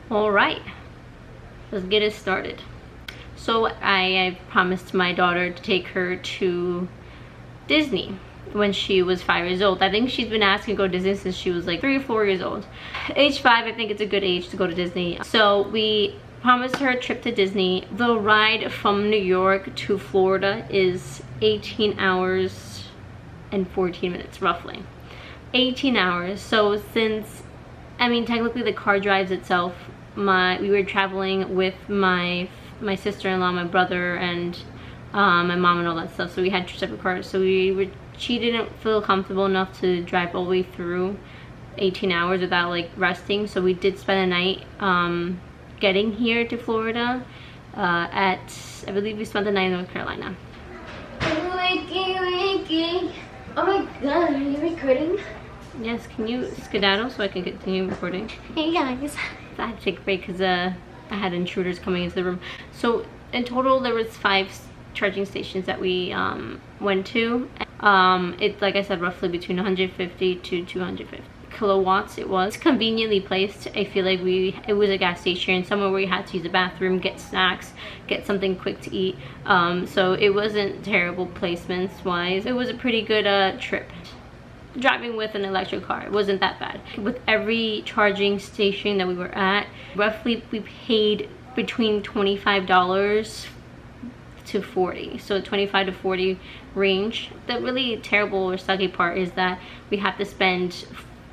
All right, let's get it started. So I promised my daughter to take her to Disney when she was 5 years old. I think she's been asking to go to Disney since she was like 3 or 4 years old. Age 5, I think it's a good age to go to Disney. So we promised her a trip to Disney. The ride from New York to Florida is 18 hours and 14 minutes roughly. 18 hours. So since, I mean, technically the car drives itself. We were traveling with my sister-in-law, my brother, and my mom and all that stuff. So we had 2 separate cars. So she didn't feel comfortable enough to drive all the way through 18 hours without like resting. So we did spend a night getting here to Florida I believe we spent the night in North Carolina. Wakey. Oh my god, are you recording? Yes, can you skedaddle so I can continue recording? Hey guys. I had to take a break because I had intruders coming into the room. So in total there was 5 charging stations that we went to. It's like I said, roughly between 150 to 250 kilowatts it was. Conveniently placed. I feel like it was a gas station, somewhere where you had to use the bathroom, get snacks, get something quick to eat. So it wasn't terrible placements wise. It was a pretty good trip. Driving with an electric car, it wasn't that bad. With every charging station that we were at, roughly we paid between $25 to $40, so 25 to 40 range. The really terrible or sucky part is that we have to spend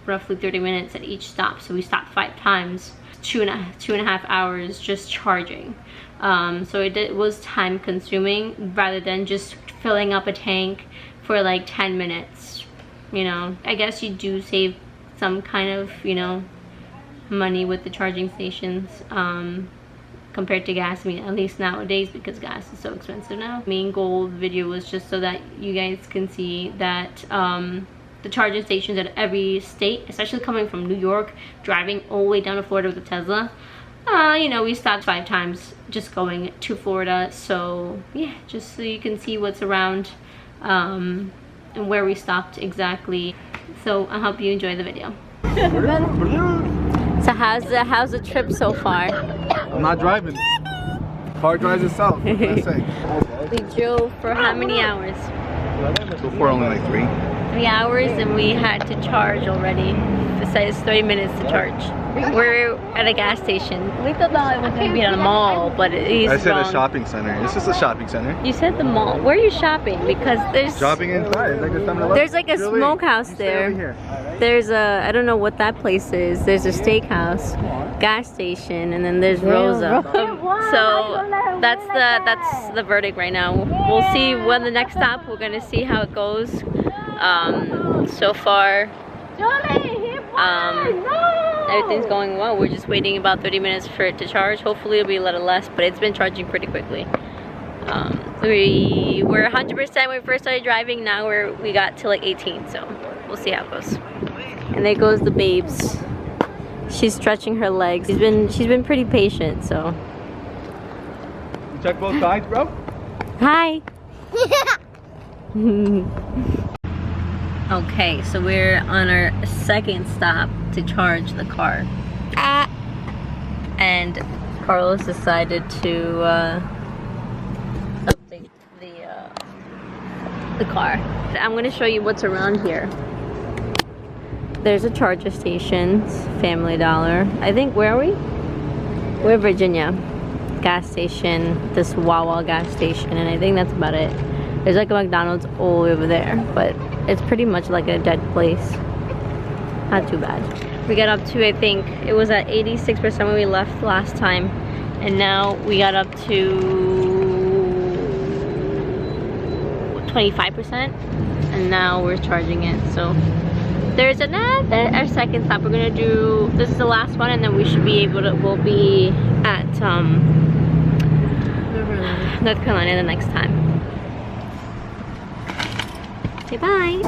roughly 30 minutes at each stop. So we stopped 5 times, 2.5 hours just charging. So it was time consuming rather than just filling up a tank for like 10 minutes. You know, I guess you do save some kind of, you know, money with the charging stations compared to gas. I mean, at least nowadays, because gas is so expensive now. Main goal of the video was just so that you guys can see that the charging stations at every state, especially coming from New York, driving all the way down to Florida with a Tesla, you know, we stopped 5 times just going to Florida. So yeah, just so you can see what's around and where we stopped exactly. So I hope you enjoy the video. So how's the trip so far? I'm not driving. Car drives itself. What can I say? We drove for how many hours? Before only like 3. 3 hours, and we had to charge already. Besides 30 minutes to charge. We're at a gas station. We thought it was going to be at a mall, but he's I said wrong. a shopping center. This is a shopping center. You said the mall. Where are you shopping? Because there's shopping inside. Like there's like a smokehouse there. There's I don't know what that place is. There's a steakhouse, gas station, and then there's Rosa. So that's the verdict right now. We'll see when the next stop. We're gonna see how it goes. So far, everything's going well. We're just waiting about 30 minutes for it to charge. Hopefully it'll be a little less, but it's been charging pretty quickly. We were 100% when we first started driving. Now we got to like 18, so we'll see how it goes. And there goes the babes. She's stretching her legs. She's been pretty patient, so. You check both sides, bro? Hi. Okay, so we're on our 2nd stop to charge the car. And Carlos decided to update the car. I'm going to show you what's around here. There's a charger station, Family Dollar. I think, where are we? We're Virginia. Gas station, this Wawa gas station, and I think that's about it. There's like a McDonald's all over there, but it's pretty much like a dead place. Not too bad. We got up to, I think, it was at 86% when we left last time. And now we got up to 25%. And now we're charging it. So there's our 2nd stop. We're gonna do, this is the last one, and then we should be able to, we'll be at North Carolina the next time. Say bye.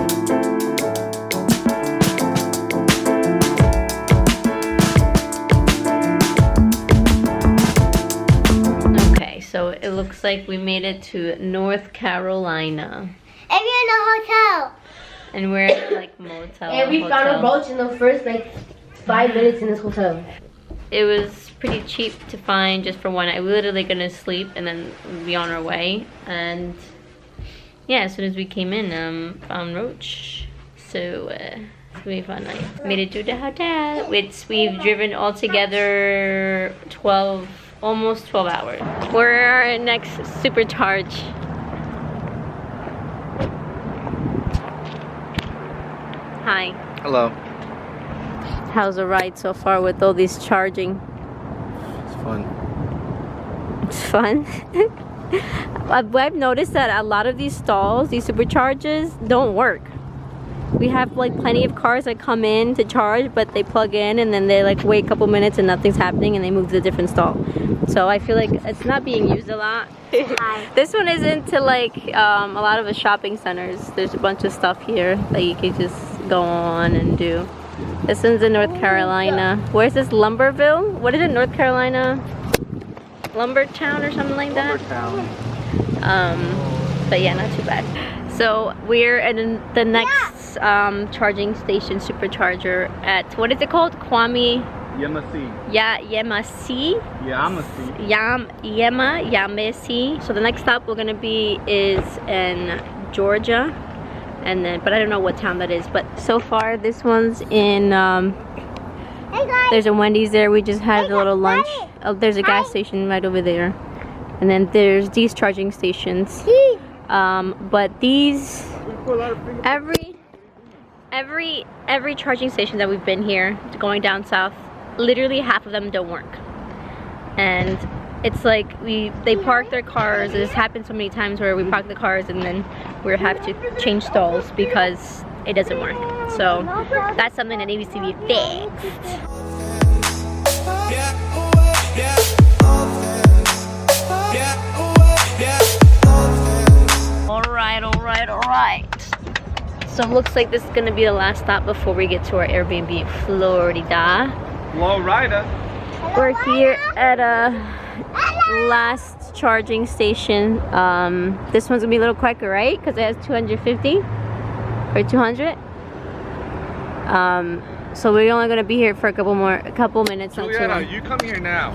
Okay, so it looks like we made it to North Carolina. And we're in a hotel. And we're in like motel. And we found a roach in the first like 5 minutes in this hotel. it was pretty cheap to find just for one night. We're literally gonna sleep and then be on our way. And yeah, as soon as we came in, found Roach. So it's gonna be a fun night. Made it to the hotel. We've driven all together almost 12 hours. We're our next Supercharge. Hi. Hello. How's the ride so far with all these charging? It's fun. It's fun. I've noticed that a lot of these stalls, these Superchargers, don't work. We have like plenty of cars that come in to charge, but they plug in and then they like wait a couple minutes and nothing's happening and they move to a different stall. So I feel like it's not being used a lot. This one is into like a lot of the shopping centers. There's a bunch of stuff here that you can just go on and do. This one's in North Carolina. Where's this? Lumberville? What is it? North Carolina? Lumbertown or something like that? Lumbertown. But yeah, not too bad. So we're at the next charging station Supercharger at, what is it called? Kwame Yamasi. Yamasi. Yamasi. Yamasi. So the next stop we're gonna be is in Georgia, and then, but I don't know what town that is. But so far this one's in Hey guys. there's a Wendy's there. We just had a little lunch. Oh, there's a gas station right over there, and then there's these charging stations. But these, every charging station that we've been here going down south, literally half of them don't work. And it's like they park their cars. This happened so many times where we park the cars and then we have to change stalls because it doesn't work. So that's something that needs to be fixed. Alright. So it looks like this is gonna be the last stop before we get to our Airbnb in Florida. Florida. We're here at a last charging station. This one's gonna be a little quicker, right? Because it has 250 or 200. So we're only gonna be here for a couple minutes. Juliana, you come here now.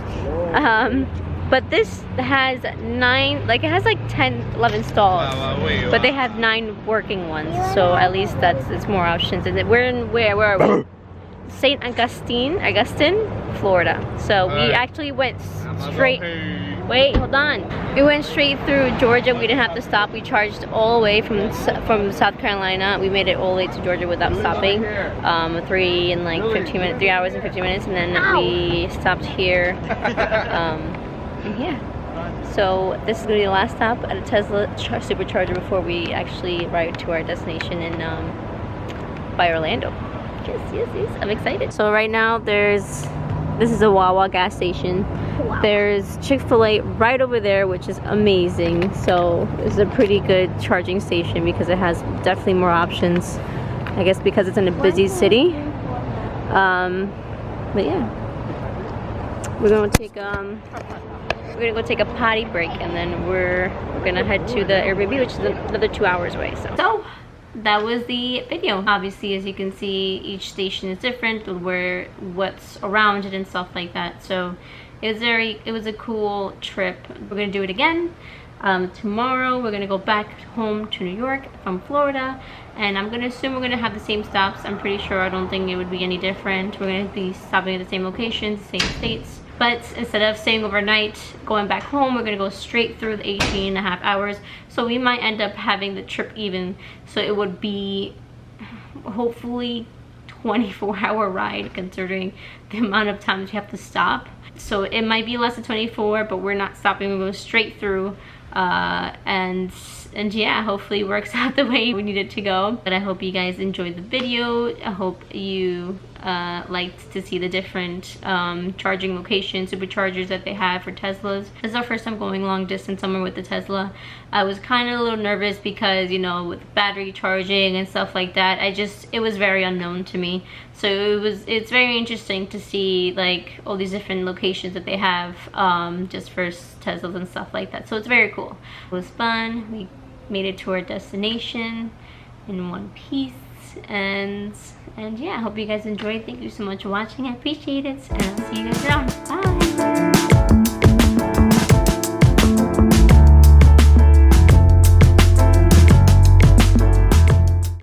But this has 9, like it has like 10, 11 stalls. But they have 9 working ones, so at least it's more options. And we're in where are we? St. Augustine, Florida. So we actually went straight. Wait, hold on. We went straight through Georgia. We didn't have to stop. We charged all the way from South Carolina. We made it all the way to Georgia without stopping. 3 hours and 15 minutes, and then we stopped here. Yeah. So this is gonna be the last stop at a Tesla Supercharger before we actually arrive to our destination in by Orlando. Yes. I'm excited. So right now this is a Wawa gas station. Wow. There's Chick-fil-A right over there, which is amazing. So it's a pretty good charging station because it has definitely more options. I guess because it's in a busy city. But yeah, we're gonna go take a potty break, and then we're gonna head to the Airbnb, which is another 2 hours away. So that was the video. Obviously, as you can see, each station is different with what's around it and stuff like that. So it was a cool trip. We're gonna do it again. Tomorrow we're gonna go back home to New York from Florida, and I'm gonna assume we're gonna have the same stops. I'm pretty sure. I don't think it would be any different. We're gonna be stopping at the same locations, same states. But instead of staying overnight, going back home, we're gonna go straight through the 18.5 hours. So we might end up having the trip even. So it would be hopefully 24-hour ride considering the amount of times you have to stop. So it might be less than 24, but we're not stopping. We're going straight through. And yeah, hopefully it works out the way we need it to go. But I hope you guys enjoyed the video. I hope you liked to see the different charging locations, superchargers that they have for Teslas. This is our first time going long distance somewhere with the Tesla. I was kind of a little nervous because, you know, with battery charging and stuff like that, it was very unknown to me. So it's very interesting to see like all these different locations that they have just for Teslas and stuff like that. So it's very cool. It was fun. We made it to our destination in one piece, and And yeah, I hope you guys enjoyed. Thank you so much for watching. I appreciate it. And I'll see you guys around. Bye.